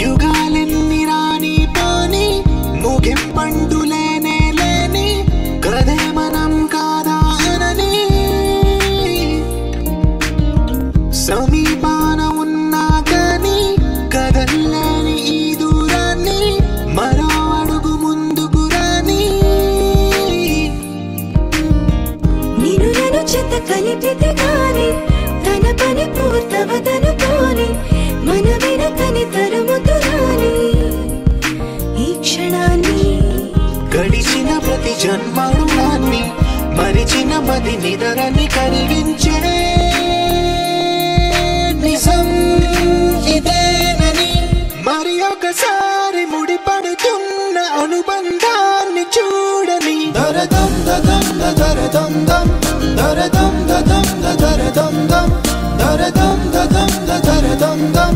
యుగాలెన్ని రాని పోని ముగింపండు లేనే లేని కదే మనం కాదా అనని సమీపాన ఉన్నా కానీ కదల్లేని ఈ దూరాన్ని మరో అడుగు ముందుకు రాని నేను నన్ను చెత్త కలిపితే గాని తన పని పూర్తవదనుకోని మన వెనకని తరుముతురాని ఈ క్షణాన్ని గడిచిన ప్రతి జన్మరుణాన్ని మరిచిన మది నిదరని కలిగించే నిజం ఇదేనని మరి ఒకసారి ముడిపడుతున్న అనుబంధాన్ని చూడని దరదం దదం దరదం దం దరదం దదం దరదం దం దరదం దదం దరదం దం